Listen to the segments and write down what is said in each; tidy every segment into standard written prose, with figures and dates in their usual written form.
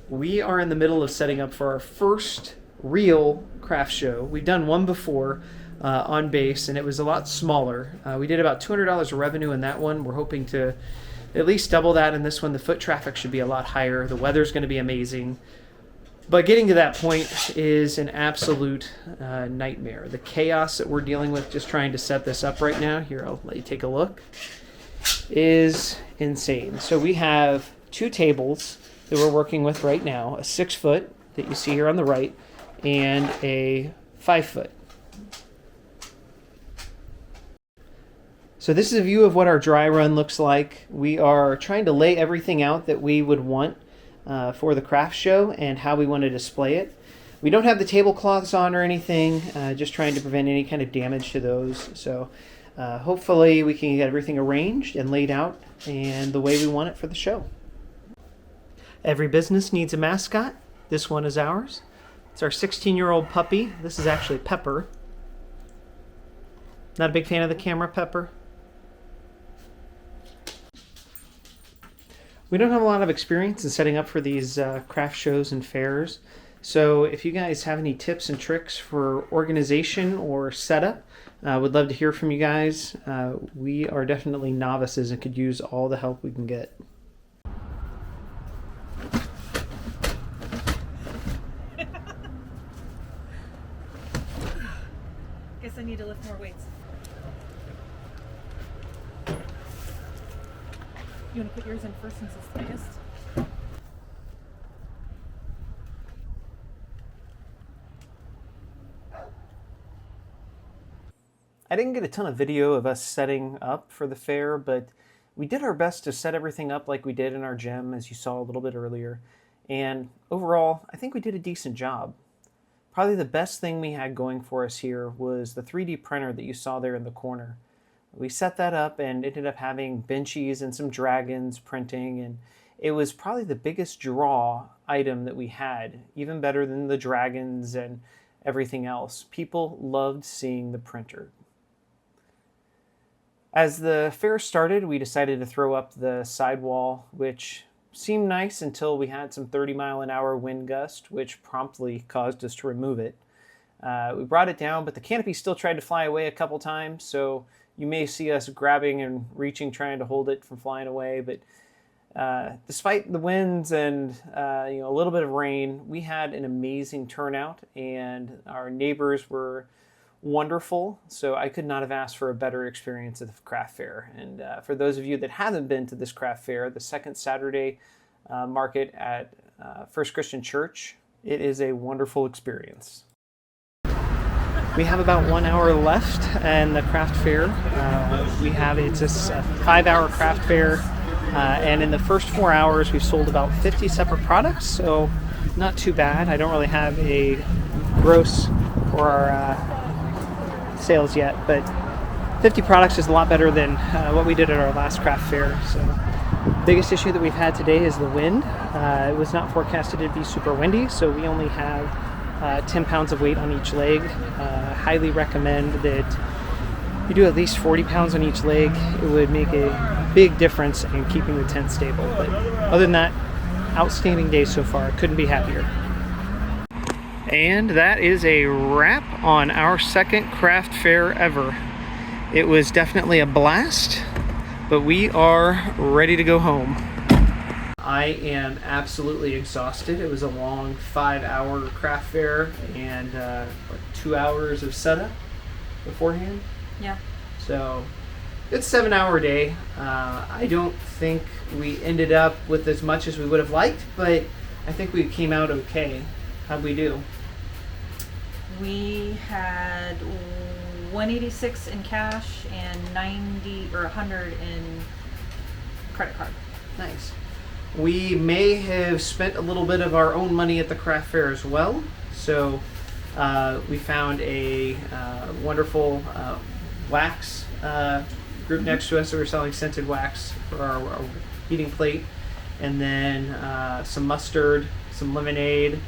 We are in the middle of setting up for our first real craft show. We've done one before on base, and it was a lot smaller. We did about $200 of revenue in that one. We're hoping to at least double that in this one. The foot traffic should be a lot higher. The weather's going to be amazing. But getting to that point is an absolute nightmare. The chaos that we're dealing with just trying to set this up right now, here I'll let you take a look, is insane. So we have 2 tables that we're working with right now, a 6-foot that you see here on the right, and a 5-foot. So this is a view of what our dry run looks like. We are trying to lay everything out that we would want for the craft show and how we want to display it. We don't have the tablecloths on or anything, just trying to prevent any kind of damage to those. So hopefully we can get everything arranged and laid out and the way we want it for the show. Every business needs a mascot. This one is ours. It's our 16-year-old puppy. This is actually Pepper. Not a big fan of the camera, Pepper? We don't have a lot of experience in setting up for these craft shows and fairs. So if you guys have any tips and tricks for organization or setup, would love to hear from you guys. We are definitely novices and could use all the help we can get. Guess I need to lift more weights. You want to put yours in first since it's the biggest? I didn't get a ton of video of us setting up for the fair, but we did our best to set everything up like we did in our gym, as you saw a little bit earlier. And overall, I think we did a decent job. Probably the best thing we had going for us here was the 3D printer that you saw there in the corner. We set that up and ended up having benchies and some dragons printing, and it was probably the biggest draw item that we had, even better than the dragons and everything else. People loved seeing the printer. As the fair started, we decided to throw up the sidewall, which seemed nice until we had some 30-mile-an-hour wind gust, which promptly caused us to remove it. We brought it down, but the canopy still tried to fly away a couple times, so you may see us grabbing and reaching, trying to hold it from flying away. But despite the winds and a little bit of rain, we had an amazing turnout, and our neighbors were wonderful. So I could not have asked for a better experience at the craft fair. And for those of you that haven't been to this craft fair, the second Saturday market at First Christian Church, it is a wonderful experience. We have about 1 hour left in the craft fair. It's a 5-hour craft fair, and in the first 4 hours we've sold about 50 separate products, so not too bad. I don't really have a gross for our sales yet, but 50 products is a lot better than what we did at our last craft fair. So the biggest issue that we've had today is the wind. It was not forecasted to be super windy, so we only have 10 pounds of weight on each leg. Highly recommend that you do at least 40 pounds on each leg. It would make a big difference in keeping the tent stable. But other than that, outstanding day so far. Couldn't be happier. And that is a wrap on our second craft fair ever. It was definitely a blast, but we are ready to go home. I am absolutely exhausted. It was a long 5-hour craft fair and 2 hours of setup beforehand. Yeah. So it's a 7-hour day. I don't think we ended up with as much as we would have liked, but I think we came out okay. How'd we do? We had 186 in cash and 90 or 100 in credit card. Nice. We may have spent a little bit of our own money at the craft fair as well. So we found a wonderful wax group next to us that were selling scented wax for our heating plate. And then some mustard, some lemonade.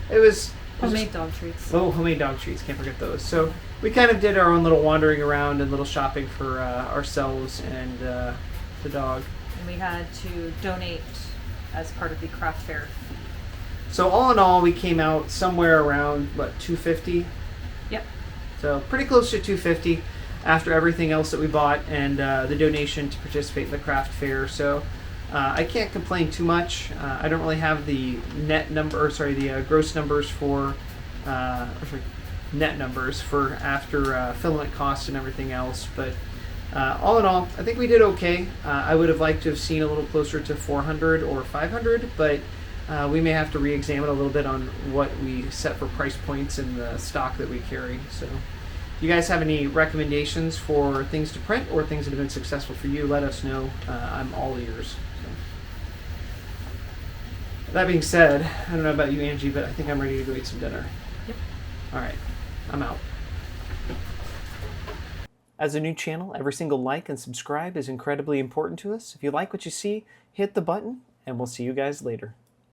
It was homemade dog treats. Oh, homemade dog treats. Can't forget those. So we kind of did our own little wandering around and little shopping for ourselves and the dog. And we had to donate as part of the craft fair So all in all, we came out somewhere around, what, 250? Yep. So pretty close to 250 after everything else that we bought and the donation to participate in the craft fair. So I can't complain too much. I don't really have the net number, or sorry, the gross numbers for, net numbers for after filament costs and everything else. But all in all, I think we did okay. I would have liked to have seen a little closer to 400 or 500, but we may have to re-examine a little bit on what we set for price points in the stock that we carry. So if you guys have any recommendations for things to print or things that have been successful for you, let us know. I'm all ears. So. That being said, I don't know about you, Angie, but I think I'm ready to go eat some dinner. Yep. All right, I'm out. As a new channel, every single like and subscribe is incredibly important to us. If you like what you see, hit the button, and we'll see you guys later.